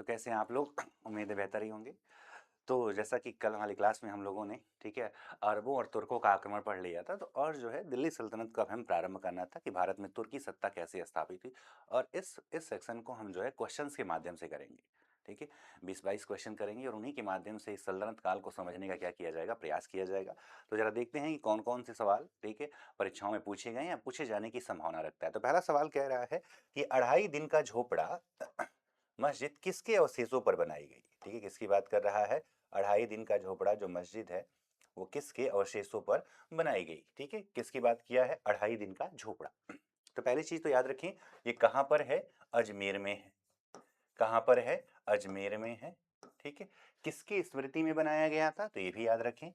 कैसे हैं आप लोग? उम्मीद है बेहतर ही होंगे। तो जैसा कि कल वाली क्लास में हम लोगों ने, ठीक है, अरबों और तुर्कों का आक्रमण पढ़ लिया था। तो और जो है दिल्ली सल्तनत का हम प्रारंभ करना था कि भारत में तुर्की सत्ता कैसे स्थापित हुई। और इस सेक्शन को हम जो है क्वेश्चंस के माध्यम से करेंगे। ठीक है, 20-22 क्वेश्चन करेंगे और उन्हीं के माध्यम से इस सल्तनत काल को समझने का क्या किया जाएगा, प्रयास किया जाएगा। तो जरा देखते हैं कि कौन कौन से सवाल, ठीक है, परीक्षाओं में पूछे गए या पूछे जाने की संभावना रखता है। तो पहला सवाल कह रहा है कि 2.5 दिन का झोपड़ा मस्जिद किसके अवशेषों पर बनाई गई? ठीक है, किसकी बात कर रहा है? 2.5 दिन का झोपड़ा जो मस्जिद है वो किसके अवशेषों पर बनाई गई? ठीक है, किसकी बात किया है? 2.5 दिन का झोपड़ा। तो पहली चीज तो याद रखें, ये कहाँ पर है? अजमेर में है। कहाँ पर है? अजमेर में है। ठीक है, किसकी स्मृति में बनाया गया था? तो ये भी याद रखें।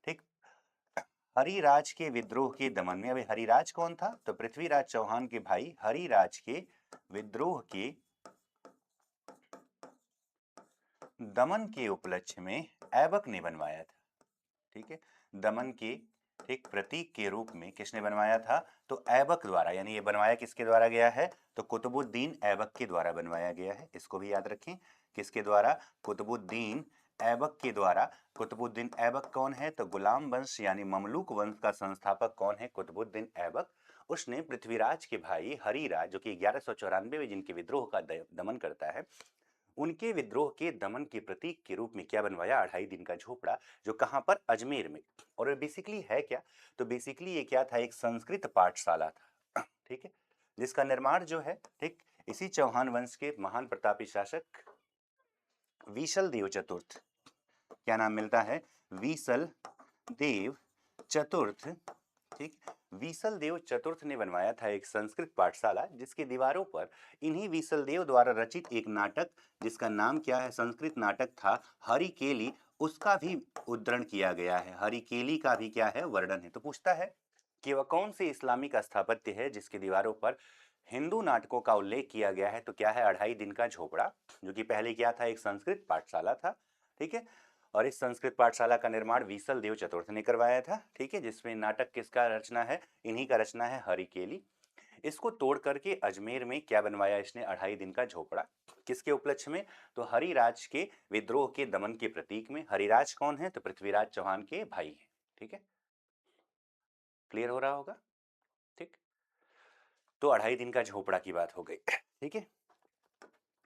ठीक, हरिराज के विद्रोह के दमन में, अभी हरिराज कौन था? तो पृथ्वीराज चौहान के भाई हरिराज के विद्रोह के दमन के उपलक्ष्य में ऐबक ने बनवाया था। ठीक है, दमन के एक प्रतीक के रूप में किसने बनवाया था? तो ऐबक द्वारा। यानी ये बनवाया किसके द्वारा गया है? तो कुतुबुद्दीन ऐबक के द्वारा बनवाया गया है। इसको भी याद रखें, किसके द्वारा? कुतुबुद्दीन ऐबक के द्वारा। कुतुबुद्दीन ऐबक कौन है? तो गुलाम वंश यानी ममलूक वंश का संस्थापक कौन है? कुतुबुद्दीन ऐबक। उसने पृथ्वीराज के भाई हरिराज, जो कि 1194 में जिनके विद्रोह का दमन करता है, उनके विद्रोह के दमन के प्रतीक के रूप में क्या बनवाया? 2.5 दिन का झोपड़ा, जो कहां पर? अजमेर में। और बेसिकली है क्या? तो बेसिकली ये क्या था? एक संस्कृत पाठशाला था। ठीक है, जिसका निर्माण जो है, ठीक, इसी चौहान वंश के महान प्रतापी शासक विशल देव चतुर्थ, क्या नाम मिलता है? विशल देव चतुर्थ। ठीक, विसल देव चतुर्थ ने बनवाया था एक संस्कृत पाठशाला, जिसकी दीवारों पर इन्हीं विसल देव द्वारा रचित एक नाटक, जिसका नाम क्या है? संस्कृत नाटक था हरिकेली, उसका भी उद्धरण किया गया है। हरिकेली का भी क्या है? वर्णन है। तो पूछता है कि वह कौन सी इस्लामिक स्थापत्य है जिसकी दीवारों पर हिंदू नाटकों का उल्लेख किया गया है? तो क्या है? 2.5 दिन का झोपड़ा, जो कि पहले क्या था? एक संस्कृत पाठशाला था। ठीक है, और इस संस्कृत पाठशाला का निर्माण विसल देव चतुर्थ ने करवाया था। ठीक है, जिसमें नाटक किसका रचना है? इन्हीं का रचना है, हरिकेली। इसको तोड़ करके अजमेर में क्या बनवाया इसने? 2.5 दिन का झोपड़ा। किसके उपलक्ष्य में? तो हरिराज के विद्रोह के दमन के प्रतीक में। हरिराज कौन है? तो पृथ्वीराज चौहान के भाई हैं। ठीक है, क्लियर हो रहा होगा। ठीक, तो 2.5 दिन का झोपड़ा की बात हो गई। ठीक है,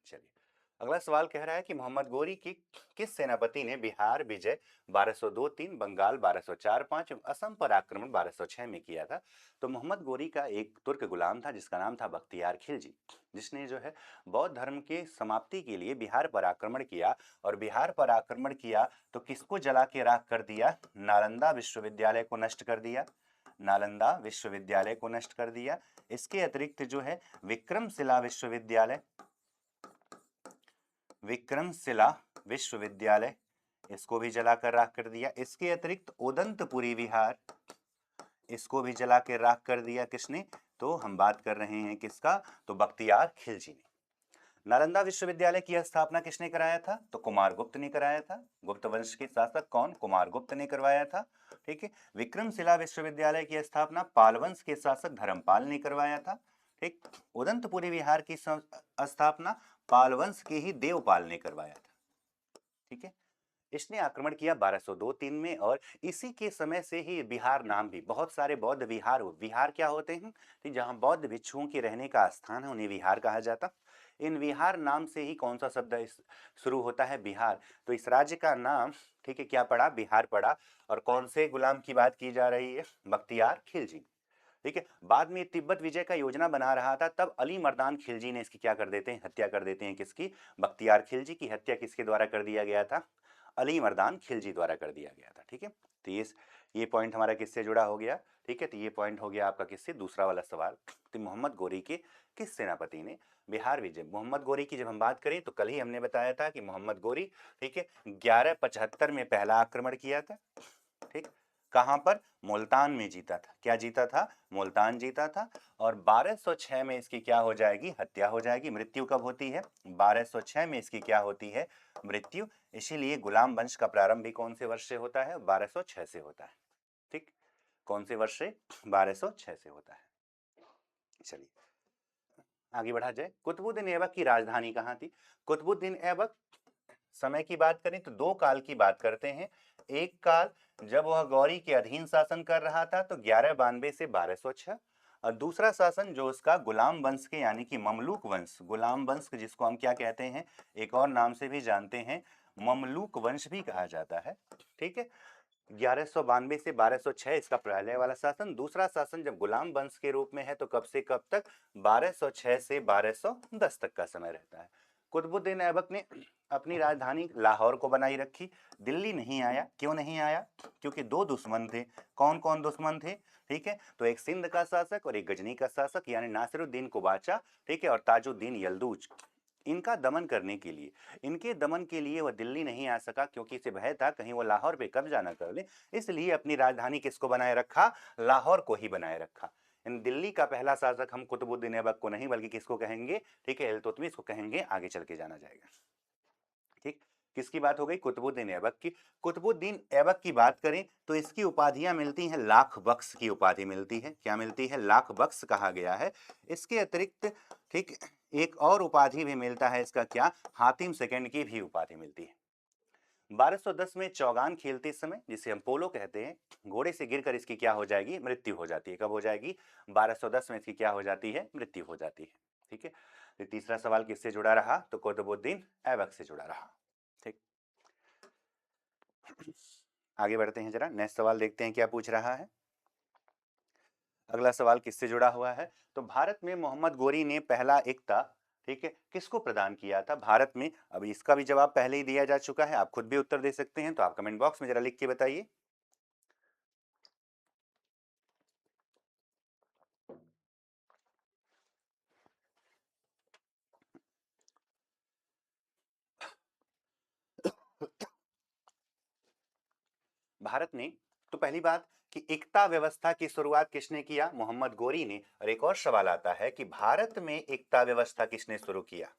चलिए अगला सवाल कह रहा है कि मोहम्मद गोरी की किस सेनापति ने बिहार विजय 1202-3, बंगाल 1204-5, असम पर आक्रमण 1206 में किया था? तो मोहम्मद गोरी का एक तुर्क गुलाम था जिसका नाम था बख्तियार खिलजी, जिसने जो है बौद्ध धर्म के समाप्ति के लिए बिहार पर आक्रमण किया। और बिहार पर आक्रमण किया तो किसको जला के राख कर दिया? नालंदा विश्वविद्यालय को नष्ट कर दिया। नालंदा विश्वविद्यालय को नष्ट कर दिया। इसके अतिरिक्त जो है विक्रमशिला विश्वविद्यालय, विक्रमशिला विश्वविद्यालय, इसको भी जलाकर राख कर दिया। इसके अतिरिक्त उदंतपुरी विहार, इसको भी जला के राख कर दिया। किसने? तो हम बात कर रहे हैं किसका? तो बख्तियार खिलजी ने। नालंदा विश्वविद्यालय की स्थापना किसने कराया था? तो कुमारगुप्त ने कराया था। गुप्त वंश के शासक कौन? कुमारगुप्त ने करवाया था। ठीक है, विक्रमशिला विश्वविद्यालय की स्थापना पाल वंश के शासक धर्मपाल ने करवाया था। ठीक, उदंतपुरी विहार की स्थापना पाल वंश के ही देवपाल ने करवाया था। ठीक है, इसने आक्रमण किया 1202-3 में। और इसी के समय से ही बिहार नाम भी, बहुत सारे बौद्ध विहार, विहार क्या होते हैं? तो जहाँ बौद्ध भिक्षुओं के रहने का स्थान है उन्हें विहार कहा जाता। इन विहार नाम से ही कौन सा शब्द शुरू होता है? बिहार। तो इस राज्य का नाम, ठीक है, क्या पड़ा? बिहार पड़ा। और कौन से गुलाम की बात की जा रही है? बख्तियार खिलजी। ठीक है, बाद में तिब्बत विजय का योजना बना रहा था, तब अली मर्दान खिलजी ने इसकी क्या कर देते हैं? हत्या कर देते हैं। किसकी? बख्तियार खिलजी की हत्या किसके द्वारा कर दिया गया था? अली मर्दान खिलजी द्वारा कर दिया गया था। ठीक है, तो ये पॉइंट हमारा किससे जुड़ा हो गया? ठीक है, तो ये पॉइंट हो गया आपका किससे? दूसरा वाला सवाल। तो मोहम्मद गोरी के किस सेनापति ने बिहार विजय? मोहम्मद गोरी की जब हम बात करें तो कल ही हमने बताया था कि मोहम्मद गोरी, ठीक है, 1175 में पहला आक्रमण किया था। ठीक, कहां पर? मुल्तान में जीता था। क्या जीता था? मुल्तान जीता था। और 1206 में इसकी क्या हो जाएगी? हत्या हो जाएगी। मृत्यु कब होती है? 1206 में इसकी क्या होती है? मृत्यु। इसीलिए गुलाम वंश का प्रारंभ भी कौन से वर्ष से होता है? 1206 से होता है। ठीक, कौन से वर्ष से? 1206 से होता है। चलिए आगे बढ़ा जाए, कुतुबुद्दीन ऐबक की राजधानी कहाँ थी? कुतुबुद्दीन ऐबक समय की बात करें तो दो काल की बात करते हैं। एक काल जब वह गौरी के अधीन शासन कर रहा था तो 1192 से 1206, और दूसरा शासन जो उसका गुलाम वंश के यानी कि ममलूक वंश, गुलाम वंश जिसको हम क्या कहते हैं, एक और नाम से भी जानते हैं, ममलूक वंश भी कहा जाता है। ठीक है, 1192 से 1206 इसका पहले वाला शासन। दूसरा शासन जब गुलाम वंश के रूप में है तो कब से कब तक? 1206 से 1210 तक का समय रहता है। कुतुबुद्दीन ऐबक ने अपनी राजधानी लाहौर को बनाई रखी, दिल्ली नहीं आया। क्यों नहीं आया? क्योंकि दो दुश्मन थे। कौन कौन दुश्मन थे? ठीक है, तो एक सिंध का शासक और एक गजनी का शासक यानी नासिरुद्दीन कुबाचा, ठीक है, और ताजुद्दीन यलदूज। इनका दमन करने के लिए, इनके दमन के लिए वह दिल्ली नहीं आ सका क्योंकि इसे भय था कहीं वो लाहौर पे कब्जा न कर ले, इसलिए अपनी राजधानी किसको बनाए रखा? लाहौर को ही बनाए रखा। इन दिल्ली का पहला शासक हम कुतुबुद्दीन ऐबक को नहीं बल्कि किसको कहेंगे? ठीक है, इल्तुतमिश को कहेंगे, आगे चल के जाना जाएगा। ठीक, किसकी बात हो गई? कुतुबुद्दीन ऐबक की। कुतुबुद्दीन ऐबक की बात करें तो इसकी उपाधियां मिलती हैं, लाख बख्श की उपाधि मिलती है। क्या मिलती है? लाख बख्श कहा गया है। इसके अतिरिक्त ठीक एक और उपाधि भी मिलता है इसका, क्या? हातिम सेकंड की भी उपाधि मिलती है। 1210 में चौगान खेलते समय, जिसे हम पोलो कहते हैं, घोड़े से गिरकर इसकी क्या हो जाएगी? मृत्यु हो जाती है। कब हो जाएगी? 1210 में इसकी क्या हो जाती है? मृत्यु हो जाती है। ठीक है, तो तीसरा सवाल किससे जुड़ा रहा? तो कुतुबुद्दीन ऐबक से जुड़ा रहा। ठीक, आगे बढ़ते हैं, जरा नेक्स्ट सवाल देखते हैं क्या पूछ रहा है। अगला सवाल किससे जुड़ा हुआ है? तो भारत में मोहम्मद गोरी ने पहला एकता, ठीक है, किसको प्रदान किया था भारत में? अब इसका भी जवाब पहले ही दिया जा चुका है, आप खुद भी उत्तर दे सकते हैं, तो आप कमेंट बॉक्स में जरा लिख के बताइए। भारत ने, तो पहली बात कि एकता व्यवस्था की शुरुआत किसने किया? मोहम्मद गोरी ने। और एक और सवाल आता है कि भारत में एकता व्यवस्था किसने शुरू किया?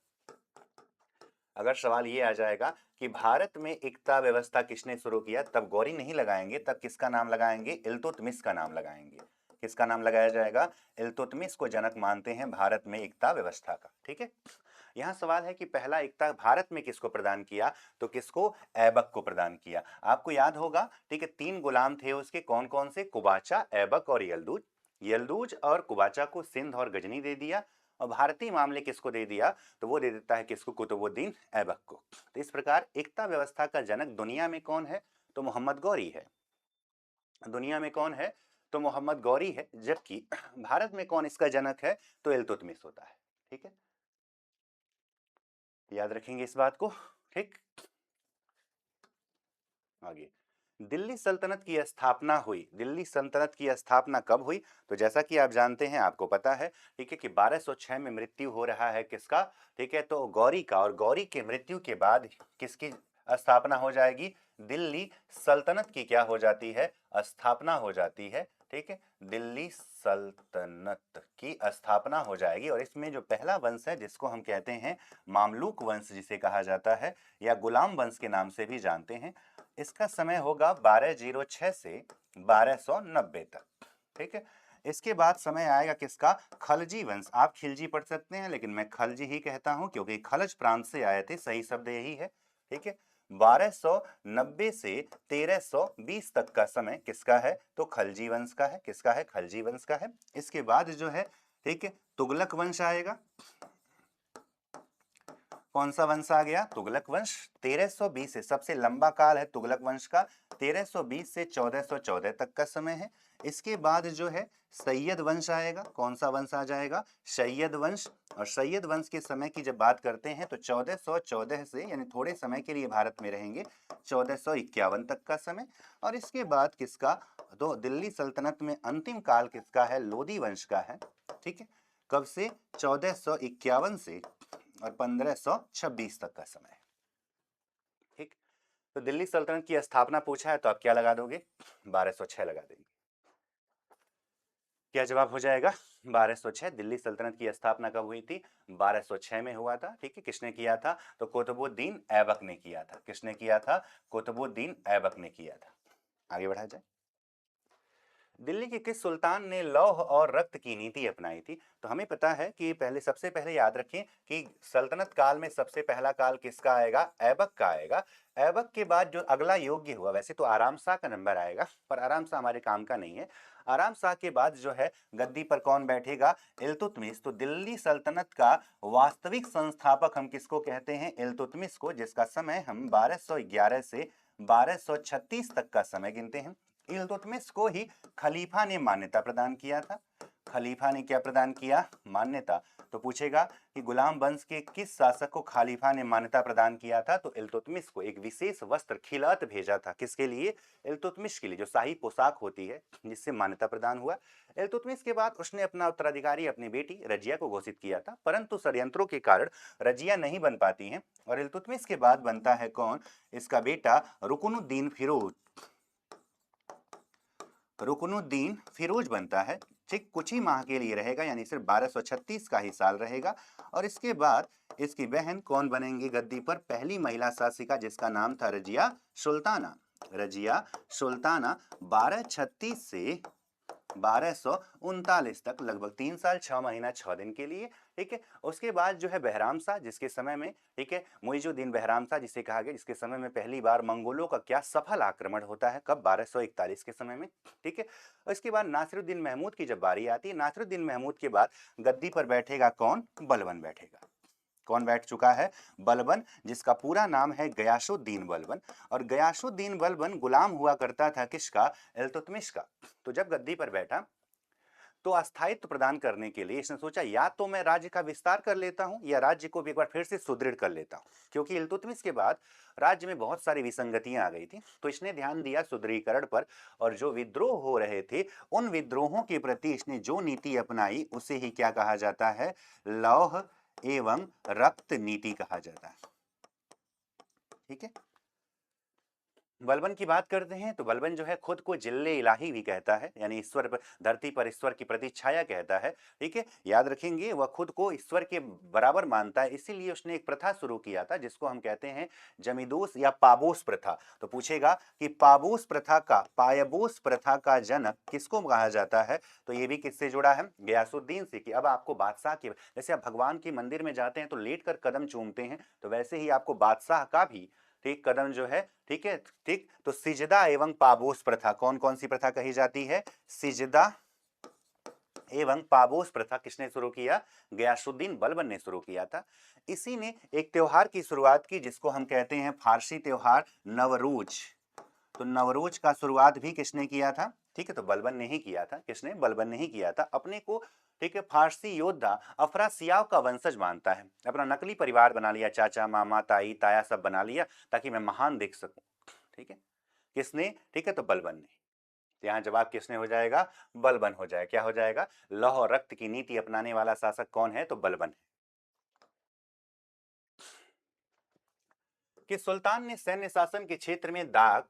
अगर सवाल ये आ जाएगा कि भारत में एकता व्यवस्था किसने शुरू किया, तब गौरी नहीं लगाएंगे, तब किसका नाम लगाएंगे? इल्तुतमिश का नाम लगाएंगे। किसका नाम लगाया जाएगा? इल्तुतमिश को जनक मानते हैं भारत में एकता व्यवस्था का। ठीक है, यहाँ सवाल है कि पहला एकता भारत में किसको प्रदान किया? तो किसको? ऐबक को प्रदान किया। आपको याद होगा, ठीक है, तीन गुलाम थे उसके, कौन कौन से? कुबाचा, ऐबक और यलदूज। यलदूज और कुबाचा को सिंध और गजनी दे दिया, और भारतीय मामले किसको दे दिया? तो वो दे देता है किसको? कुतुबुद्दीन ऐबक को। तो इस प्रकार एकता व्यवस्था का जनक दुनिया में कौन है? तो मोहम्मद गौरी है। दुनिया में कौन है? तो मोहम्मद गौरी है। जबकि भारत में कौन इसका जनक है? तो इल्तुतमिश होता है। ठीक है, याद रखेंगे इस बात को। ठीक, आगे, दिल्ली सल्तनत की स्थापना हुई। दिल्ली सल्तनत की स्थापना कब हुई? तो जैसा कि आप जानते हैं, आपको पता है, ठीक है, कि 1206 में मृत्यु हो रहा है किसका? ठीक है, तो गौरी का, और गौरी के मृत्यु के बाद किसकी स्थापना हो जाएगी? दिल्ली सल्तनत की क्या हो जाती है? स्थापना हो जाती है। ठीक है, दिल्ली सल्तनत की स्थापना हो जाएगी, और इसमें जो पहला वंश है जिसको हम कहते हैं मामलूक वंश जिसे कहा जाता है, या गुलाम वंश के नाम से भी जानते हैं, इसका समय होगा 1206 से 1290 तक। ठीक है, इसके बाद समय आएगा किसका? खलजी वंश। आप खिलजी पढ़ सकते हैं लेकिन मैं खलजी ही कहता हूं क्योंकि खलज प्रांत से आए थे, सही शब्द यही है। ठीक है, 1290 से 1320 तक का समय किसका है? तो खलजी वंश का है। किसका है? खलजी वंश का है। इसके बाद जो है, ठीक है, तुगलक वंश आएगा। कौन सा वंश आ गया? तुगलक वंश। 1320 से, सबसे लंबा काल है तुगलक वंश का, 1320 से 1414 तक का समय है। इसके बाद जो है सैयद वंश आएगा। कौन सा वंश आ जाएगा? सैयद वंश। और सैयद वंश के समय की जब बात करते हैं तो 1414 से, यानी थोड़े समय के लिए भारत में रहेंगे, 1451 तक का समय। और इसके बाद किसका? तो दिल्ली सल्तनत में अंतिम काल किसका है? लोदी वंश का है। ठीक है, कब से? 1451 से और 1526 तक का समय। ठीक, तो दिल्ली सल्तनत की स्थापना पूछा है तो आप क्या लगा दोगे? 1206 लगा देंगे। क्या जवाब हो जाएगा? 1206। दिल्ली सल्तनत की स्थापना कब हुई थी? 1206 में हुआ था। ठीक है, किसने किया था? तो कुतुबुद्दीन ऐबक ने किया था। किसने किया था? कुतुबुद्दीन ऐबक ने किया था। आगे बढ़ा जाए, दिल्ली के किस सुल्तान ने लौह और रक्त की नीति अपनाई थी? तो हमें पता है कि पहले सबसे पहले याद रखें कि सल्तनत काल में सबसे पहला काल किसका आएगा? ऐबक का आएगा। ऐबक के बाद जो अगला योग्य हुआ, वैसे तो आराम शाह का नंबर आएगा, पर आराम शाह हमारे काम का नहीं है। आराम शाह के बाद जो है गद्दी पर कौन बैठेगा? इल्तुतमिश। तो दिल्ली सल्तनत का वास्तविक संस्थापक हम किसको कहते हैं? इल्तुतमिश को, जिसका समय हम 1211 से 1236 तक का समय गिनते हैं। इल्तुतमिश को ही खलीफा ने मान्यता प्रदान किया था। खलीफा ने क्या प्रदान किया? मान्यता। तो पूछेगा कि गुलाम वंश के किस शासक को खलीफा ने मान्यता प्रदान किया था? तो इल्तुतमिश को एक विशेष वस्त्र खिलअत भेजा था। किसके लिए? इल्तुतमिश के लिए, जो शाही पोशाक होती है जिससे मान्यता प्रदान हुआ। इल्तुतमिश के बाद उसने अपना उत्तराधिकारी अपनी बेटी रजिया को घोषित किया था, परंतु षड्यंत्रों के कारण रजिया नहीं बन पाती हैं और इल्तुतमिश के बाद बनता है कौन? इसका बेटा रुकनुद्दीन फिरोज। रुकनुद्दीन फिरोज बनता है। ठीक, कुछ ही माह के लिए रहेगा, यानी सिर्फ 1236 का ही साल रहेगा। और इसके बाद इसकी बहन कौन बनेंगी गद्दी पर? पहली महिला शासिका, जिसका नाम था रजिया सुल्ताना। रजिया सुल्ताना 1236 से 1239 तक, लगभग 3 साल 6 महीना 6 दिन के लिए। ठीक है, उसके बाद जो है बहराम शाह, जिसके समय में, ठीक है, मुइजुद्दीन बहराम शाह जिसे कहा गया, जिसके समय में पहली बार मंगोलों का क्या सफल आक्रमण होता है? कब? 1241 के समय में। ठीक है, इसके बाद नासिरुद्दीन महमूद की जब बारी आती है, नासिरुद्दीन महमूद के बाद गद्दी पर बैठेगा कौन? बलबन बैठेगा। कौन बैठ चुका है? बलबन, जिसका पूरा नाम है गयासुद्दीन बलबन। और गयासुद्दीन बलबन गुलाम हुआ करता था किसका? इल्तुतमिश का। तो जब गद्दी पर बैठा तो अस्थायित्व प्रदान करने के लिए इसने सोचा, या तो मैं राज्य का विस्तार कर लेता हूं या राज्य को भी एक बार फिर से सुदृढ़ कर लेता हूं, क्योंकि इल्तुतमिश के बाद राज्य में बहुत सारी विसंगतियां आ गई थी। तो इसने ध्यान दिया सुदृढ़ीकरण पर, और जो विद्रोह हो रहे थे उन विद्रोहों के प्रति इसने जो नीति अपनाई उसे ही क्या कहा जाता है? लौह एवं रक्त नीति कहा जाता है। ठीक है, बलबन की बात करते हैं तो बलबन जो है खुद को जिल्ले इलाही भी कहता है, यानी ईश्वर पर, धरती पर ईश्वर की प्रतिछाया कहता है। ठीक है, याद रखेंगे, वह खुद को ईश्वर के बराबर मानता है, इसीलिए उसने एक प्रथा शुरू किया था जिसको हम कहते हैं जमीदोस या पाबोस प्रथा। तो पूछेगा कि पाबोस प्रथा का, पायबोस प्रथा का जनक किसको कहा जाता है? तो ये भी किससे जुड़ा है? गयासुद्दीन से। कि अब आपको बादशाह के, जैसे आप भगवान के मंदिर में जाते हैं तो लेट कर कदम चूमते हैं, तो वैसे ही आपको बादशाह का भी, ठीक, कदम जो है, ठीक है, ठीक। तो सिजदा एवं पाबोस प्रथा, कौन कौन सी प्रथा कही जाती है? सिजदा एवं पाबोस प्रथा किसने शुरू किया? गयासुद्दीन बलबन ने शुरू किया था। इसी ने एक त्योहार की शुरुआत की जिसको हम कहते हैं फारसी त्योहार नवरोज। तो नवरोज का शुरुआत भी किसने किया था? ठीक है, तो बलबन ने ही किया था। किसने? बलबन ने ही किया था। अपने को, ठीक है, फारसी योद्धा अफरासियाब का वंशज मानता है, अपना नकली परिवार बना लिया, चाचा मामा ताई ताया सब बना लिया ताकि मैं महान दिख सकूं। ठीक है, किसने? ठीक है, तो बलबन ने। तो यहां जवाब किसने हो जाएगा? बलबन हो जाएगा। क्या हो जाएगा? लौह और रक्त की नीति अपनाने वाला शासक कौन है? तो बलबन है। कि सुल्तान ने सैन्य शासन के क्षेत्र में दाग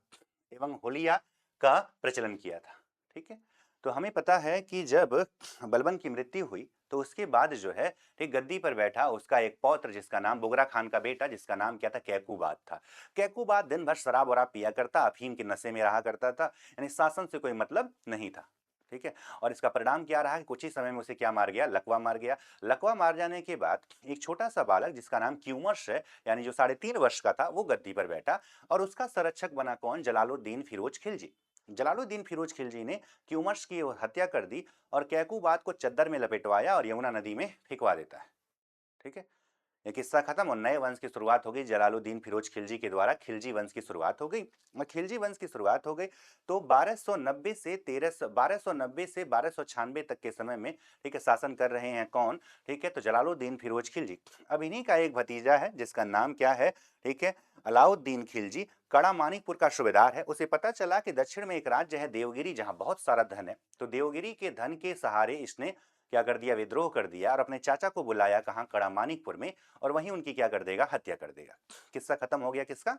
एवं हुलिया का प्रचलन किया था। ठीक है, तो हमें पता है कि जब बलबन की मृत्यु हुई तो उसके बाद जो है, ठीक, गद्दी पर बैठा उसका एक पौत्र, जिसका नाम, बुगरा खान का बेटा, जिसका नाम क्या था? कैकूबाद था। कैकूबाद दिन भर शराब वराब पिया करता, अफीम के नशे में रहा करता था, यानी शासन से कोई मतलब नहीं था। ठीक है, और इसका परिणाम क्या रहा कि कुछ ही समय में उसे क्या मार गया? लकवा मार गया। लकवा मार जाने के बाद एक छोटा सा बालक जिसका नाम क्यूमर्स है, यानी जो 3.5 वर्ष का था, वो गद्दी पर बैठा और उसका संरक्षक बना कौन? जलालुद्दीन फिरोज खिलजी। जलालुद्दीन फिरोज खिलजी ने क्यूमर्स की हत्या कर दी और कैकूबाद को चद्दर में लपेटवाया और यमुना नदी में फेंकवा देता है। ठीक है, ये किस्सा खत्म और नए वंश की शुरुआत हो गई। जलालुद्दीन फिरोज खिलजी के द्वारा खिलजी वंश की शुरुआत हो गई। और खिलजी वंश की शुरुआत हो गई तो 1290 से 1296 तक के समय में, ठीक है, शासन कर रहे हैं कौन? ठीक है, तो जलालुद्दीन फिरोज खिलजी। अब इन्हीं का एक भतीजा है जिसका नाम क्या है? ठीक है, अलाउद्दीन खिलजी, कड़ा मानिकपुर का सूबेदार है। उसे पता चला कि दक्षिण में एक राज्य है देवगिरी, जहां बहुत सारा धन है, तो देवगिरी के धन के सहारे इसने क्या कर दिया? विद्रोह कर दिया और अपने चाचा को बुलाया कहां? कड़ा मानिकपुर में, और वहीं उनकी क्या कर देगा? हत्या कर देगा। किस्सा खत्म हो गया। किसका?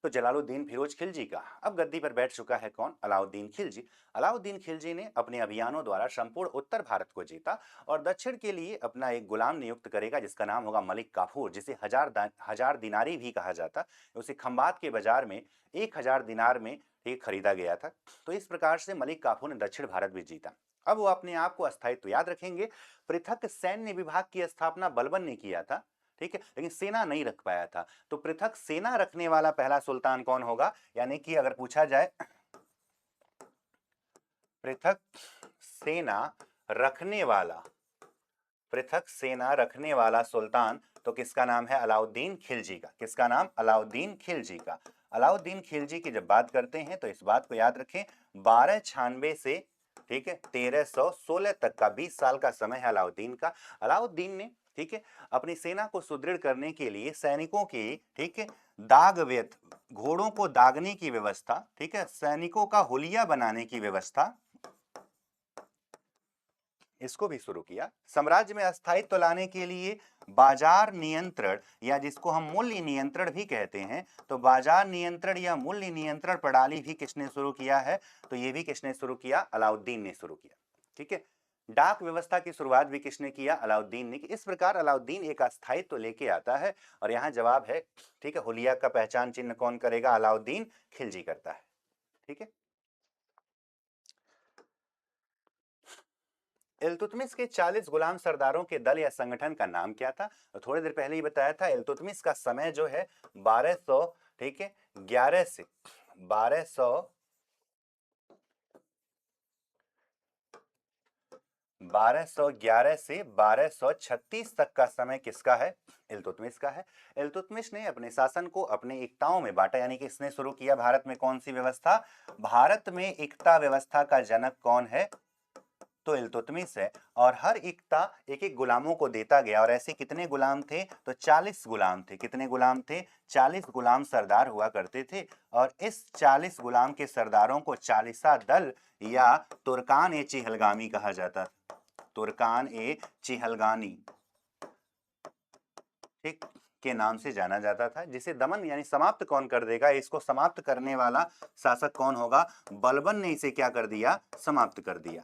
तो जलालुद्दीन फिरोज खिलजी का। अब गद्दी पर बैठ चुका है कौन? अलाउद्दीन खिलजी। अलाउद्दीन खिलजी ने अपने अभियानों द्वारा संपूर्ण उत्तर भारत को जीता और दक्षिण के लिए अपना एक गुलाम नियुक्त करेगा जिसका नाम होगा मलिक काफूर, जिसे हजार दिनारी भी कहा जाता। उसे खंबात के बाजार में 1000 दिनार में, ठीक खरीदा गया था। तो इस प्रकार से मलिक काफूर ने दक्षिण भारत भी जीता। अब वो अपने आप को अस्थायित्व याद रखेंगे, पृथक सैन्य विभाग की स्थापना बलबन ने किया था, ठीक है, लेकिन सेना नहीं रख पाया था। तो पृथक सेना रखने वाला पहला सुल्तान कौन होगा, यानी कि अगर पूछा जाए पृथक सेना रखने वाला, पृथक सेना रखने वाला सुल्तान, तो किसका नाम है, अलाउद्दीन खिलजी का। किसका नाम, अलाउद्दीन खिलजी का। अलाउद्दीन खिलजी की जब बात करते हैं तो इस बात को याद रखें, 1296 से ठीक है 1316 तक का 20 साल का समय है अलाउद्दीन का। अलाउद्दीन ने ठीक है अपनी सेना को सुदृढ़ करने के लिए सैनिकों की ठीक है दाग व्यथ, घोड़ों को दागने की व्यवस्था, ठीक है, सैनिकों का हुलिया बनाने की व्यवस्था, इसको भी शुरू किया। साम्राज्य में अस्थायित्व लाने के लिए बाजार नियंत्रण या जिसको हम मूल्य नियंत्रण भी कहते हैं, तो बाजार नियंत्रण या मूल्य नियंत्रण प्रणाली भी किसने शुरू किया है, तो ये भी किसने शुरू किया, अलाउद्दीन ने शुरू किया। ठीक है, डाक व्यवस्था की शुरुआत भी किसने किया, अलाउद्दीन ने। इस प्रकार अलाउद्दीन एक अस्थायित्व लेके आता है। और यहाँ जवाब है ठीक है, हुलिया का पहचान चिन्ह कौन करेगा, अलाउद्दीन खिलजी करता है। ठीक है, इल्तुतमिश के 40 गुलाम सरदारों के दल या संगठन का नाम क्या था, तो थोड़ी देर पहले ही बताया था। इल्तुतमिश का समय जो है 1200 ठीक है 11 से 1200 1211 से 1236 तक का समय किसका है, इल्तुतमिश का है। इल्तुतमिश ने अपने शासन को अपने एकताओं में बांटा, यानी कि इसने शुरू किया भारत में कौन सी व्यवस्था, भारत में एकता व्यवस्था का जनक कौन है, तो इल्तुतमिश है। और हर एकता एक एक गुलामों को देता गया। और ऐसे कितने गुलाम थे, तो 40 गुलाम थे। कितने गुलाम थे, 40 गुलाम सरदार हुआ करते थे। और इस 40 गुलाम के सरदारों को चालीसा दल या तुर्कान ए चिहलगामी कहा जाता था। तुर्कान ए चिहलगानी ठीक के नाम से जाना जाता था, जिसे दमन यानी समाप्त कौन कर देगा, इसको समाप्त करने वाला शासक कौन होगा, बलबन ने इसे क्या कर दिया, समाप्त कर दिया।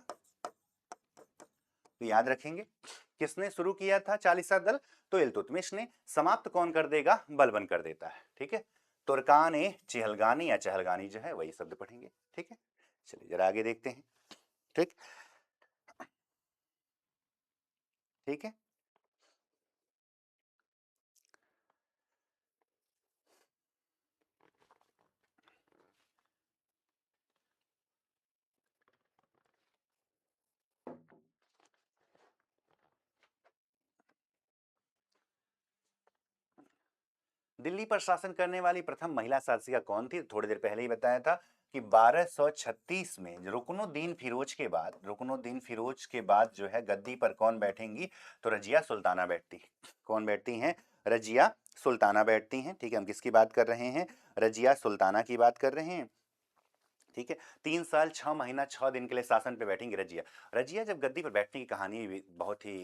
तो याद रखेंगे किसने शुरू किया था चालीसा दल, तो इल्तुतमिश ने। समाप्त कौन कर देगा, बलबन कर देता है। ठीक है, तुर्कान ए चिहलगानी या चहलगानी जो है वही शब्द पढ़ेंगे। ठीक है, चलिए जरा आगे देखते हैं। ठीक ठीक है, दिल्ली पर शासन करने वाली प्रथम महिला शासिका कौन थी, थोड़ी देर पहले ही बताया था कि 1236 में रुकनुद्दीन फिरोज के बाद, रुकनुद्दीन फिरोज के बाद जो है गद्दी पर कौन बैठेंगी, तो रजिया सुल्ताना बैठती है। कौन बैठती हैं, रजिया सुल्ताना बैठती हैं। ठीक है, हम किसकी बात कर रहे हैं, रजिया सुल्ताना की बात कर रहे हैं। ठीक है, 3 साल 6 महीना 6 दिन के लिए शासन पे बैठेंगी रजिया। रजिया जब गद्दी पर बैठने की कहानी भी बहुत ही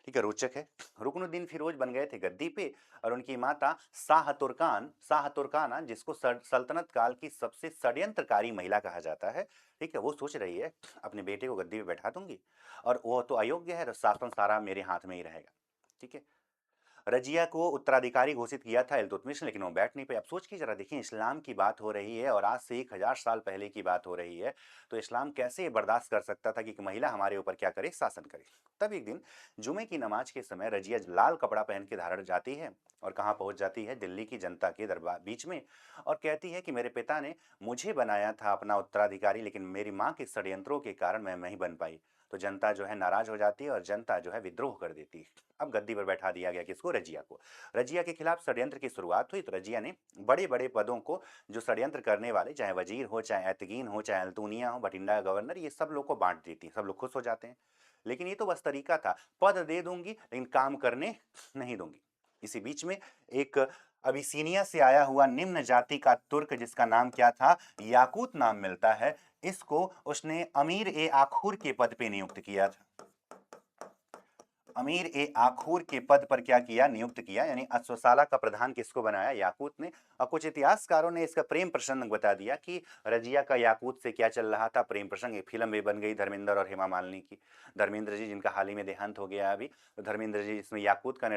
ठीक है रोचक है। रुकनुद्दीन फिरोज बन गए थे गद्दी पे, और उनकी माता शाह तुर्काना, जिसको सल्तनत काल की सबसे षड्यंत्रकारी महिला कहा जाता है, ठीक है, वो सोच रही है अपने बेटे को गद्दी पे बैठा दूंगी, और वो तो अयोग्य है, तो शासन सारा मेरे हाथ में ही रहेगा। ठीक है, रजिया को उत्तराधिकारी घोषित किया था इल्तुतमिश ने, लेकिन वो बैठ नहीं पाए। अब सोच के जरा देखिए, इस्लाम की बात हो रही है और आज से 1000 साल पहले की बात हो रही है, तो इस्लाम कैसे बर्दाश्त कर सकता था कि एक महिला हमारे ऊपर क्या करे, शासन करे। तब एक दिन जुमे की नमाज के समय रजिया लाल कपड़ा पहन के धारण जाती है और कहाँ पहुंच जाती है, दिल्ली की जनता के दरबार बीच में, और कहती है कि मेरे पिता ने मुझे बनाया था अपना उत्तराधिकारी, लेकिन मेरी माँ के षड्यंत्रों के कारण मैं नहीं बन पाई। तो जनता जो है नाराज हो जाती है और जनता जो है विद्रोह कर देती है। अब गद्दी पर बैठा दिया गया किसको, रजिया को। रजिया के खिलाफ षड्यंत्र की शुरुआत हुई, तो रजिया ने बड़े बड़े पदों को, जो षड्यंत्र करने वाले, चाहे वजीर हो, चाहे एतगीन हो, चाहे अल्तुनिया हो, बठिंडा गवर्नर, ये सब लोग को बांट देती है। सब लोग खुश हो जाते हैं। लेकिन ये तो बस तरीका था, पद दे दूंगी लेकिन काम करने नहीं दूंगी। इसी बीच में एक अबिसीनिया से आया हुआ निम्न जाति का तुर्क, जिसका नाम क्या था, याकूत नाम मिलता है, इसको उसने अमीर ए आखुर के पद पे नियुक्त किया था। अमीर ए आखूर के पद पर क्या किया, नियुक्त किया, यानी अश्वशाला का प्रधान किसको बनाया, याकूत ने। और कुछ इतिहासकारों ने इसका प्रेम प्रसंग बता दिया कि रजिया का याकूत से क्या चल रहा था, प्रेम प्रसंग। एक फिल्म भी बन गई धर्मेंद्र और हेमा मालिनी की। धर्मेंद्र जी जिनका हाल ही में देहांत हो गया अभी, तो धर्मेंद्र जी इसमें याकूत का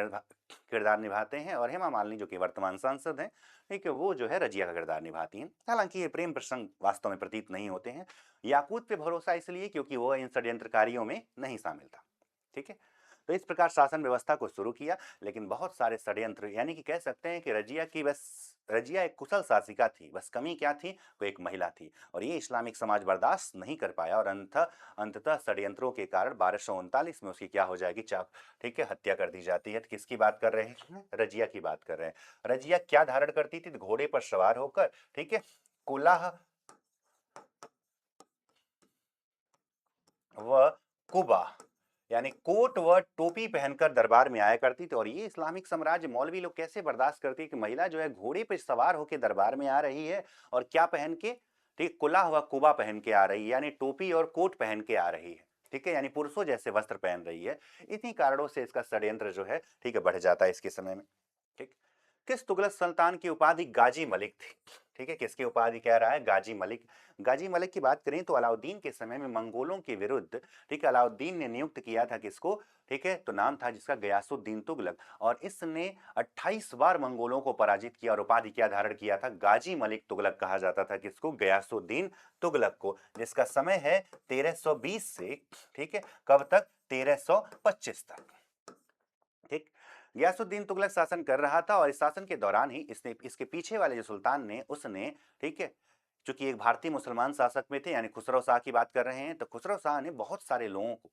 किरदार निभाते हैं, और हेमा मालिनी जो कि वर्तमान सांसद हैं, ठीक है, वो जो है रजिया का किरदार निभाती हैं। हालांकि ये प्रेम प्रसंग वास्तव में प्रतीत नहीं होते हैं। याकूत पे भरोसा इसलिए क्योंकि वो इन षड्यंत्रकारियों में नहीं शामिल था, ठीक है। तो इस प्रकार शासन व्यवस्था को शुरू किया, लेकिन बहुत सारे षड्यंत्र, यानी कि कह सकते हैं कि रजिया एक कुशल शासिका थी, बस कमी क्या थी, वो एक महिला थी, और ये इस्लामिक समाज बर्दाश्त नहीं कर पाया, और अंततः षड्यंत्रों के कारण 1239 में उसकी क्या हो जाएगी, ठीक है, हत्या कर दी जाती है। तो किसकी बात कर रहे हैं, रजिया की बात कर रहे हैं। रजिया क्या धारण करती थी, घोड़े पर सवार होकर, ठीक है, कुलाह व कुबा, यानी कोट व टोपी पहनकर दरबार में आया करती थी। और ये इस्लामिक साम्राज्य मौलवी लोग कैसे बर्दाश्त करती कि महिला जो है घोड़े पर सवार होकर दरबार में आ रही है, और क्या पहन के, ठीक, कुलाह व कुबा पहन के आ रही है, यानी टोपी और कोट पहन के आ रही है, ठीक है, यानी पुरुषों जैसे वस्त्र पहन रही है। इन्हीं कारणों से इसका षड्यंत्र जो है, ठीक है, बढ़ जाता है इसके समय में, ठीक। किस तुगलक सुल्तान की उपाधि गाजी मलिक थी, ठीक है, किसकी उपाधि कह रहा है, गाजी मलिक। गाजी मलिक की बात करें तो अलाउद्दीन के समय में मंगोलों के विरुद्ध, ठीक है, अलाउद्दीन ने नियुक्त किया था किसको, ठीक है, तो नाम था जिसका गयासुद्दीन तुगलक, और इसने 28 बार मंगोलों को पराजित किया, और उपाधि क्या धारण किया था, गाजी मलिक तुगलक कहा जाता था किसको, गयासुद्दीन तुगलक को, जिसका समय है 1320 से, ठीक है, कब तक, 1325 तक, ठीक। गयासुद्दीन तुगलक शासन कर रहा था, और इस शासन के दौरान ही इसने, इसके पीछे वाले जो सुल्तान ने, उसने, ठीक है, चूंकि एक भारतीय मुसलमान शासक में थे, यानी खुसरो शाह की बात कर रहे हैं, तो खुसरो शाह ने बहुत सारे लोगों को,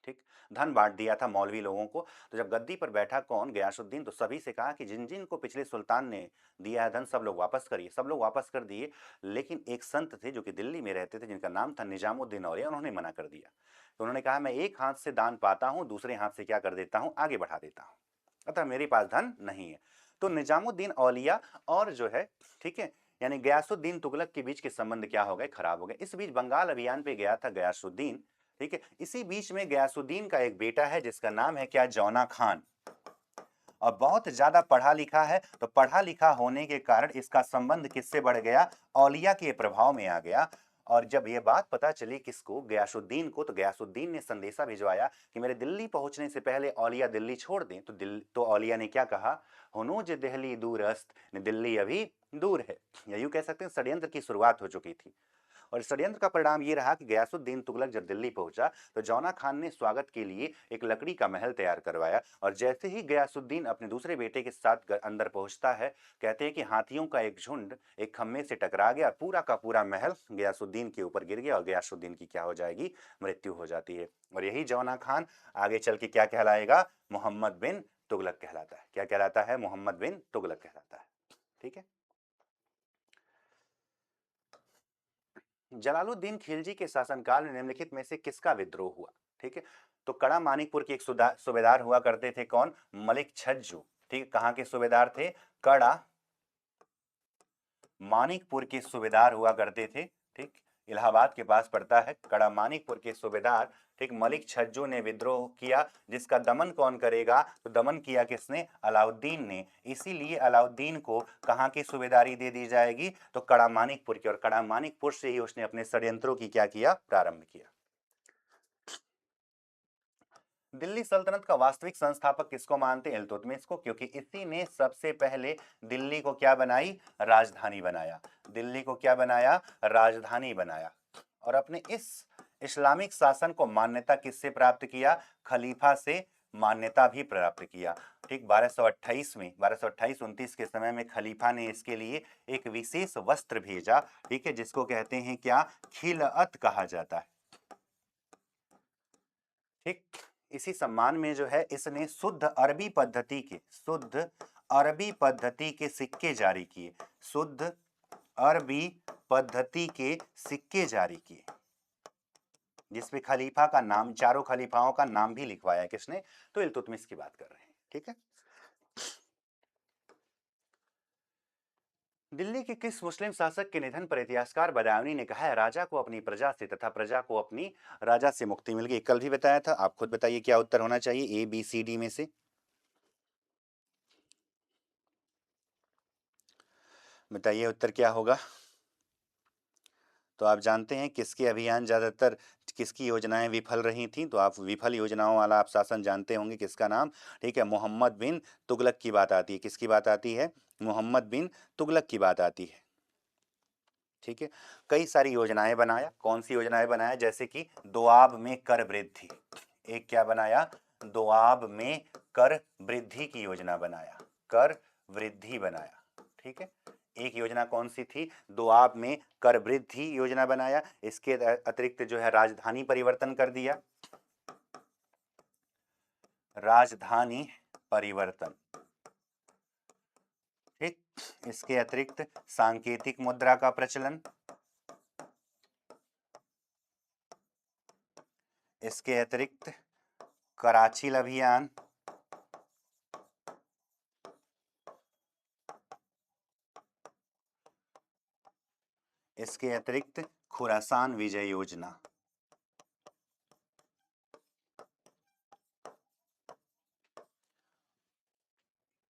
ठीक, धन बांट दिया था मौलवी लोगों को। तो जब गद्दी पर बैठा कौन, गयासुद्दीन, तो सभी से कहा कि जिन जिन को पिछले सुल्तान ने दिया है धन, सब लोग वापस करिए। सब लोग वापस कर दिए, लेकिन एक संत थे जो कि दिल्ली में रहते थे, जिनका नाम था निजामुद्दीन औलिया, उन्होंने मना कर दिया। तो उन्होंने कहा मैं एक हाथ से दान पाता हूं, दूसरे हाथ से क्या कर देता हूं, आगे बढ़ा देता हूं, अतः मेरे पास धन नहीं है। तो निजामुद्दीन औलिया और जो है, ठीक है, यानी गयासुद्दीन तुगलक के बीच के संबंध क्या हो गए, खराब हो गए। इस बीच बंगाल अभियान पे गया था गयासुद्दीन, ठीक है। इसी बीच में गयासुद्दीन का एक बेटा है जिसका नाम है क्या, जौना खान, और बहुत ज्यादा पढ़ा लिखा है। तो पढ़ा लिखा होने के कारण इसका संबंध किससे बढ़ गया, औलिया के प्रभाव में आ गया। और जब ये बात पता चली किसको, गयासुद्दीन को, तो गयासुद्दीन ने संदेशा भिजवाया कि मेरे दिल्ली पहुंचने से पहले औलिया दिल्ली छोड़ दें। तो औलिया ने क्या कहा, हुनूज दिल्ली दूरस्त, दिल्ली अभी दूर है। या यूं कह सकते हैं षड्यंत्र की शुरुआत हो चुकी थी। और षड्यंत्र का परिणाम ये रहा कि गयासुद्दीन तुगलक जब दिल्ली पहुंचा, तो जौना खान ने स्वागत के लिए एक लकड़ी का महल तैयार करवाया, और जैसे ही गयासुद्दीन अपने दूसरे बेटे के साथ अंदर पहुंचता है, कहते हैं कि हाथियों का एक झुंड एक खम्भे से टकरा गया, और पूरा का पूरा महल गयासुद्दीन के ऊपर गिर गया, और गयासुद्दीन की क्या हो जाएगी, मृत्यु हो जाती है। और यही जौना खान आगे चल के क्या कहलाएगा, मोहम्मद बिन तुगलक कहलाता है। क्या कहलाता है, मोहम्मद बिन तुगलक कहलाता है, ठीक है। जलालुद्दीन खिलजी के शासनकाल में निम्नलिखित में से किसका विद्रोह हुआ, ठीक है। तो कड़ा मानिकपुर के एक सूबेदार हुआ करते थे कौन, मलिक छज्जू, ठीक है। कहां के सूबेदार थे, कड़ा मानिकपुर के सूबेदार हुआ करते थे, ठीक। इलाहाबाद के पास पड़ता है, कड़ा मानिकपुर के सूबेदार, ठीक, मलिक छज्जू ने विद्रोह किया, जिसका दमन कौन करेगा, तो दमन किया किसने, अलाउद्दीन ने। इसीलिए अलाउद्दीन को कहां की सूबेदारी दे दी जाएगी, तो कड़ा मानिकपुर की, और कड़ा मानिकपुर से ही उसने अपने षड्यंत्रों की क्या किया, प्रारंभ किया। दिल्ली सल्तनत का वास्तविक संस्थापक किसको मानते हैं, इल्तुतमिश को, क्योंकि इसी ने सबसे पहले दिल्ली को क्या बनाई, राजधानी बनाया। दिल्ली को क्या बनाया, राजधानी बनाया। और अपने इस इस्लामिक शासन को मान्यता किससे प्राप्त किया, खलीफा से मान्यता भी प्राप्त किया, ठीक। 1228 में, 1228-29 के समय में खलीफा ने इसके लिए एक विशेष वस्त्र भेजा, ठीक है, जिसको कहते हैं क्या, खिलअत कहा जाता है, ठीक। इसी सम्मान में जो है इसने शुद्ध अरबी पद्धति के सिक्के जारी किए, शुद्ध अरबी पद्धति के सिक्के जारी किए, जिसमें खलीफा का नाम, चारों खलीफाओं का नाम भी लिखवाया किसने, तो इल्तुतमिश की बात कर रहे हैं, ठीक है। दिल्ली के किस मुस्लिम शासक के निधन पर इतिहासकार बदायूनी ने कहा है राजा को अपनी प्रजा से तथा प्रजा को अपनी राजा से मुक्ति मिल गई? कल भी बताया था, आप खुद बताइए क्या उत्तर होना चाहिए ए बी सी डी में से। बताइए उत्तर क्या होगा। तो आप जानते हैं किसके अभियान ज्यादातर, किसकी योजनाएं विफल रही थी, तो आप विफल योजनाओं वाला आप शासन जानते होंगे किसका नाम, ठीक है, मोहम्मद बिन तुगलक की बात आती है। किसकी बात आती है? मोहम्मद बिन तुगलक की बात आती है। ठीक है, कई सारी योजनाएं बनाया। कौन सी योजनाएं बनाया? जैसे कि दोआब में कर वृद्धि, एक क्या बनाया? दोआब में कर वृद्धि की योजना बनाया, कर वृद्धि बनाया। ठीक है, एक योजना कौन सी थी? दोआब में कर वृद्धि योजना बनाया। इसके अतिरिक्त जो है राजधानी परिवर्तन कर दिया, राजधानी परिवर्तन। ठीक, इसके अतिरिक्त सांकेतिक मुद्रा का प्रचलन, इसके अतिरिक्त कराचील अभियान, इसके अतिरिक्त खुरासान विजय योजना।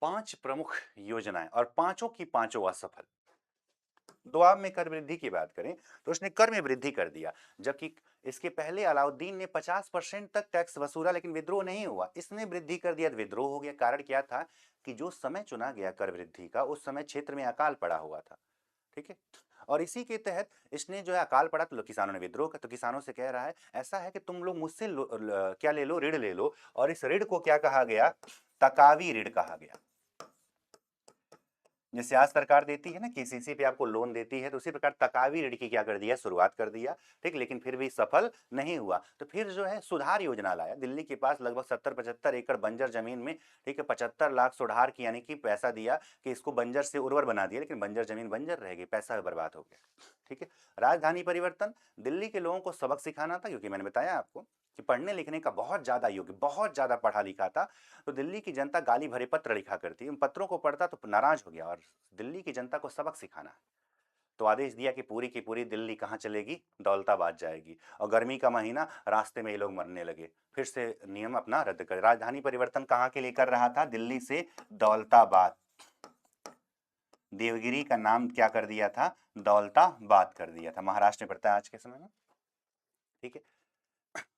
पांच प्रमुख योजनाएं और पांचों की पांचों असफल। दोआब में कर वृद्धि की बात करें तो उसने कर में वृद्धि कर दिया, जबकि इसके पहले अलाउद्दीन ने 50% तक टैक्स वसूला लेकिन विद्रोह नहीं हुआ। इसने वृद्धि कर दिया तो विद्रोह हो गया। कारण क्या था कि जो समय चुना गया कर वृद्धि का, उस समय क्षेत्र में अकाल पड़ा हुआ था। ठीक है, और इसी के तहत इसने जो है अकाल पड़ा तो किसानों ने विद्रोह कर, तो किसानों से कह रहा है ऐसा है कि तुम लोग मुझसे क्या ले लो, ऋण ले लो, और इस ऋण को क्या कहा गया? तकावी ऋण कहा गया। जैसे आज सरकार देती है ना, केसीसी पे आपको लोन देती है, तो उसी प्रकार तकावी ऋण की क्या कर दिया? शुरुआत कर दिया। ठीक, लेकिन फिर भी सफल नहीं हुआ। तो फिर जो है सुधार योजना लाया। दिल्ली के पास लगभग 70-75 एकड़ बंजर जमीन में, ठीक है, 75 लाख सुधार की, यानी कि पैसा दिया कि इसको बंजर से उर्वर बना दिया, लेकिन बंजर जमीन बंजर रह गई, पैसा बर्बाद हो गया। ठीक है, राजधानी परिवर्तन, दिल्ली के लोगों को सबक सिखाना था, क्योंकि मैंने बताया आपको कि पढ़ने लिखने का बहुत ज्यादा योग्य, बहुत ज्यादा पढ़ा लिखा था। तो दिल्ली की जनता गाली भरे पत्र लिखा करती, उन पत्रों को पढ़ता तो नाराज हो गया, और दिल्ली की जनता को सबक सिखाना है। तो आदेश दिया कि पूरी की पूरी दिल्ली कहाँ चलेगी? दौलताबाद जाएगी। और गर्मी का महीना, रास्ते में ये लोग मरने लगे। फिर से नियम अपना रद्द कर, राजधानी परिवर्तन कहाँ के लिए कर रहा था? दिल्ली से दौलताबाद। देवगिरी का नाम क्या कर दिया था? दौलताबाद कर दिया था। महाराष्ट्र में पड़ता है आज के समय में। ठीक है,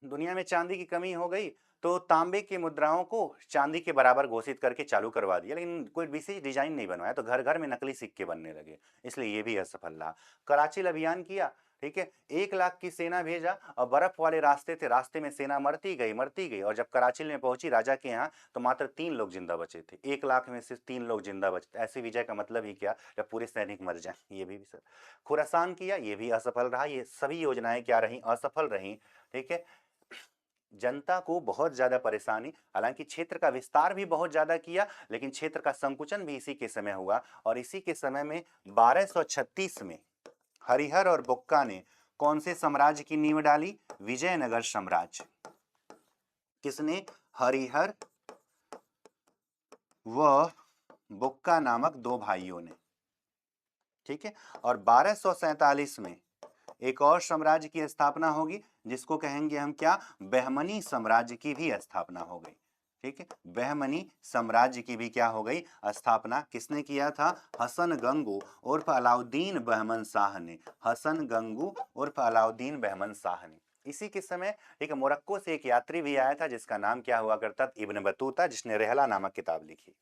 दुनिया में चांदी की कमी हो गई तो तांबे की मुद्राओं को चांदी के बराबर घोषित करके चालू करवा दिया, लेकिन कोई विशेष डिजाइन नहीं बनवाया, तो घर घर में नकली सिक्के बनने लगे, इसलिए ये भी असफल रहा। कराचील अभियान किया, ठीक है, 1 लाख की सेना भेजा, और बर्फ वाले रास्ते थे, रास्ते में सेना मरती गई मरती गई, और जब कराचील में पहुंची राजा के यहाँ तो मात्र 3 लोग जिंदा बचे थे। 1 लाख में से 3 लोग जिंदा बचे। ऐसी विजय का मतलब ही क्या? जब पूरे सैनिक मर जाए। ये भी सर खुरासान किया, ये भी असफल रहा। ये सभी योजनाएं क्या रही? असफल रही। ठीक है, जनता को बहुत ज्यादा परेशानी, हालांकि क्षेत्र का विस्तार भी बहुत ज्यादा किया, लेकिन क्षेत्र का संकुचन भी इसी के समय हुआ। और इसी के समय में 1236 में हरिहर और बुक्का ने कौन से साम्राज्य की नींव डाली? विजयनगर साम्राज्य। किसने? हरिहर व बुक्का नामक दो भाइयों ने। ठीक है, और 1247 में एक और साम्राज्य की स्थापना होगी, जिसको कहेंगे हम क्या? बहमनी साम्राज्य की भी स्थापना हो गई। ठीक है, बहमनी साम्राज्य की भी क्या हो गई? स्थापना। किसने किया था? हसन गंगू उर्फ अलाउद्दीन बहमन शाह ने। हसन गंगू उर्फ अलाउद्दीन बहमन शाह ने। इसी के समय, ठीक है, मोरक्को से एक यात्री भी आया था, जिसका नाम क्या हुआ करता? इब्न बतूता, जिसने रेहला नामक किताब लिखी।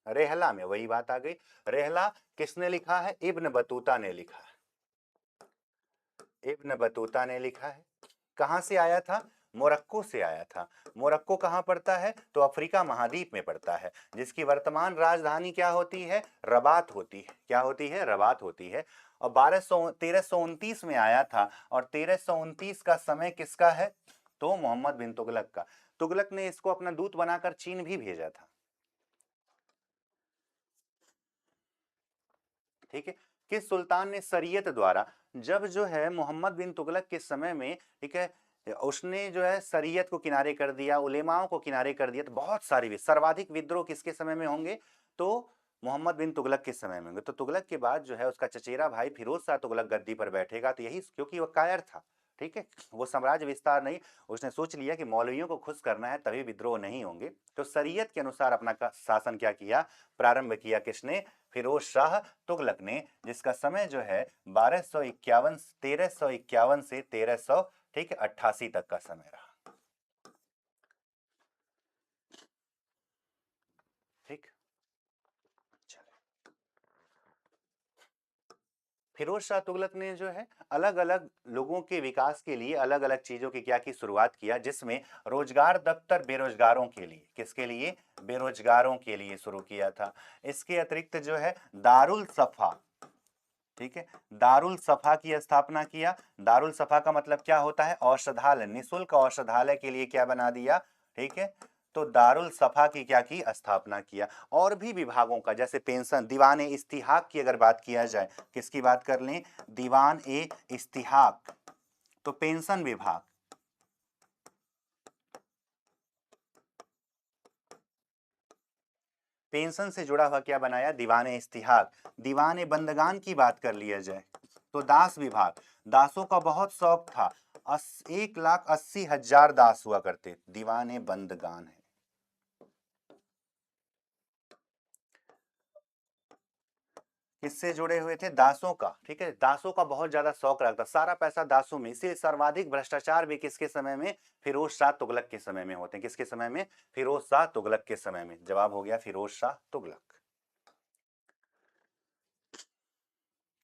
रेहला में वही बात आ गई। रेहला किसने लिखा है? इब्न बतूता ने लिखा है। इब्न बतूता ने लिखा है। कहां से आया था? मोरक्को से आया था। मोरक्को कहां पड़ता है? तो अफ्रीका महाद्वीप में पड़ता है, जिसकी वर्तमान राजधानी क्या होती है? रबात होती है। क्या होती है? रबात होती है। और 1329 में आया था, और 1329 का समय किसका है? तो मोहम्मद बिन तुगलक का। तुगलक ने इसको अपना दूत बनाकर चीन भी भेजा था। ठीक है, किस सुल्तान ने शरीयत द्वारा, जब जो है मोहम्मद बिन तुगलक के समय में, ठीक है, उसने जो है शरीयत को किनारे कर दिया, उलेमाओं को किनारे कर दिया, तो बहुत सारे सर्वाधिक विद्रोह किसके समय में होंगे? तो मोहम्मद बिन तुगलक के समय में होंगे। तो तुगलक के बाद जो है उसका चचेरा भाई फिरोज शाह तुगलक गद्दी पर बैठेगा, तो यही क्योंकि वो कायर था, ठीक है, वो साम्राज्य विस्तार नहीं, उसने सोच लिया कि मौलवियों को खुश करना है तभी विद्रोह नहीं होंगे, तो शरीयत के अनुसार अपना शासन क्या किया, प्रारंभ किया। किसने? फिरोज शाह तुगलक ने, जिसका समय जो है 1351 से 1300, ठीक है, 88 तक का समय रहा। ठीक, फिरोज शाह तुगलक ने जो है अलग अलग लोगों के विकास के लिए अलग अलग चीजों की क्या की शुरुआत किया, जिसमें रोजगार दफ्तर बेरोजगारों के लिए, किसके लिए? बेरोजगारों के लिए शुरू किया था। इसके अतिरिक्त जो है दारुल सफा, ठीक है, दारुल सफा की स्थापना किया। दारुल सफा का मतलब क्या होता है? औषधालय, निःशुल्क औषधालय के लिए क्या बना दिया, ठीक है, तो दारुल सफा की क्या की स्थापना किया। और भी विभागों का, जैसे पेंशन, दीवान ए इस्तिहाक की अगर बात किया जाए, किसकी बात कर लें? दीवान ए इस्तिहाक, तो पेंशन विभाग, पेंशन से जुड़ा हुआ क्या बनाया? दीवान ए इस्तिहाक। दीवान ए बंदगान की बात कर लिया जाए तो दास विभाग, दासों का बहुत शौक था, 1,80,000 दास हुआ करते, दीवान ए बंदगान है। किससे जुड़े हुए थे? दासों का, ठीक है, दासों का बहुत ज्यादा शौक रखता, सारा पैसा दासों में, इसे सर्वाधिक भ्रष्टाचार भी किसके समय में? फिरोज शाह तुगलक के समय में होते हैं। किसके समय में? फिरोज शाह तुगलक के समय में। जवाब हो गया फिरोज शाह तुगलक।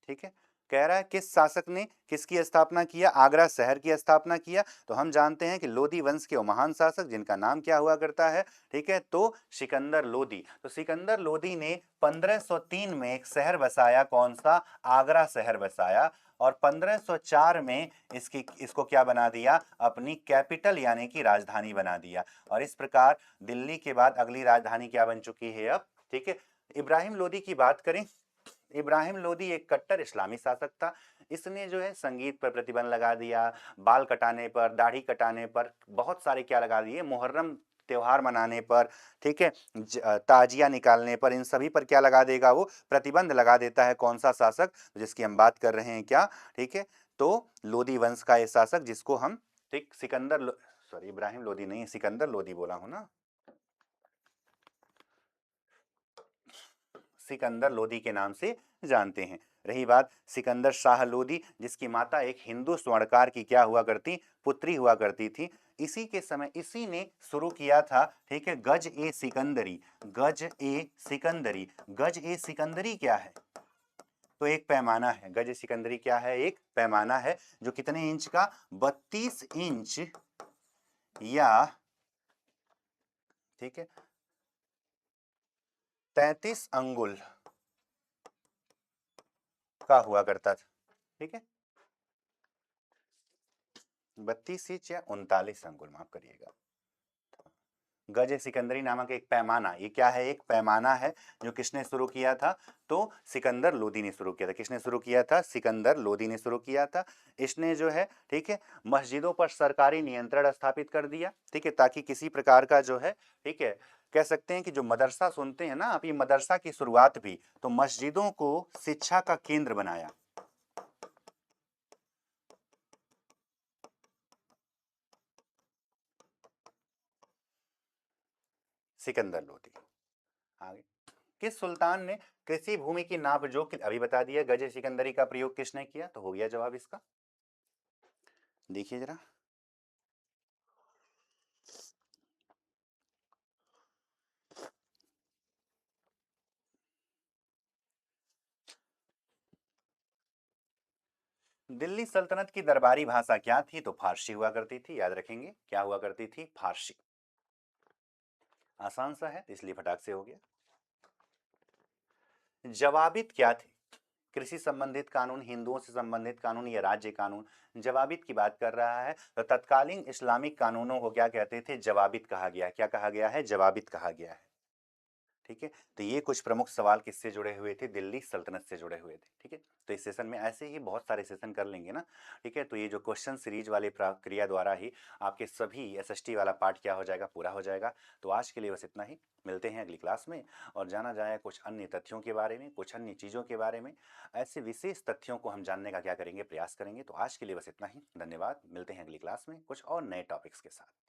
ठीक है, कह रहा है किस शासक ने किसकी स्थापना किया? आगरा शहर की स्थापना किया। तो हम जानते हैं कि लोदी वंश के वो महान शासक जिनका नाम क्या हुआ करता है, ठीक है, तो सिकंदर लोदी। तो सिकंदर लोदी ने 1503 में एक शहर बसाया, कौन सा? आगरा शहर बसाया, और 1504 में इसको क्या बना दिया? अपनी कैपिटल यानी कि राजधानी बना दिया। और इस प्रकार दिल्ली के बाद अगली राजधानी क्या बन चुकी है अब, ठीक है। इब्राहिम लोदी की बात करें, इब्राहिम लोदी एक कट्टर इस्लामी शासक था। इसने जो है संगीत पर प्रतिबंध लगा दिया, बाल कटाने पर, दाढ़ी कटाने पर, बहुत सारे क्या लगा दिए, मुहर्रम त्योहार मनाने पर, ठीक है, ताजिया निकालने पर, इन सभी पर क्या लगा देगा वो? प्रतिबंध लगा देता है। कौन सा शासक? जिसकी हम बात कर रहे हैं क्या, ठीक है, तो लोदी वंश का ये शासक, जिसको हम, ठीक, सॉरी, इब्राहिम लोदी नहीं, सिकंदर लोदी बोला हूं ना, सिकंदर लोदी के नाम से जानते हैं। रही बात सिकंदर शाह लोदी, जिसकी माता एक हिंदू स्वर्णकार की क्या हुआ करती? पुत्री हुआ करती थी। इसी के समय इसी ने शुरू किया था, ठीक है, गज ए सिकंदरी। गज ए सिकंदरी, गज ए सिकंदरी क्या है? तो एक पैमाना है। गज ए सिकंदरी क्या है? एक पैमाना है, जो कितने इंच का? 32 इंच या, ठीक है, 33 अंगुल का हुआ करता था, ठीक है, 32 इंच या 39 अंगुल, माफ करिएगा। गज सिकंदरी नामक एक पैमाना, ये क्या है? एक पैमाना है, जो किसने शुरू किया था? तो सिकंदर लोदी ने शुरू किया था। किसने शुरू किया था? सिकंदर लोदी ने शुरू किया था। इसने जो है, ठीक है, मस्जिदों पर सरकारी नियंत्रण स्थापित कर दिया, ठीक है, ताकि किसी प्रकार का जो है, ठीक है, कह सकते हैं कि जो मदरसा सुनते हैं ना आप, ये मदरसा की शुरुआत भी तो मस्जिदों को शिक्षा का केंद्र बनाया सिकंदर लोदी। आगे, किस सुल्तान ने कृषि भूमि की नापजोक, अभी बता दिया, गज सिकंदरी का प्रयोग किसने किया? तो हो गया जवाब इसका। देखिए जरा, दिल्ली सल्तनत की दरबारी भाषा क्या थी? तो फारसी हुआ करती थी, याद रखेंगे, क्या हुआ करती थी? फारसी। आसान सा है इसलिए फटाक से हो गया। जवाबित क्या थे? कृषि संबंधित कानून, हिंदुओं से संबंधित कानून, या राज्य कानून? जवाबित की बात कर रहा है, तो तत्कालीन इस्लामिक कानूनों को क्या कहते थे? जवाबित कहा गया है। क्या कहा गया है? जवाबित कहा गया है। ठीक है। तो ये कुछ प्रमुख सवाल किससे जुड़े हुए थे, दिल्ली सल्तनत से जुड़े हुए थे। ठीक है, तो इस सेशन में ऐसे ही बहुत सारे सेशन कर लेंगे ना। ठीक है, तो ये जो क्वेश्चन सीरीज वाली प्रक्रिया द्वारा ही आपके सभी एसएसटी वाला पार्ट क्या हो जाएगा, पूरा हो जाएगा। तो आज के लिए बस इतना ही, मिलते हैं अगली क्लास में और जाना जाए कुछ अन्य तथ्यों के बारे में, कुछ अन्य चीज़ों के बारे में। ऐसे विशेष तथ्यों को हम जानने का क्या करेंगे, प्रयास करेंगे। तो आज के लिए बस इतना ही, धन्यवाद। मिलते हैं अगली क्लास में कुछ और नए टॉपिक्स के साथ।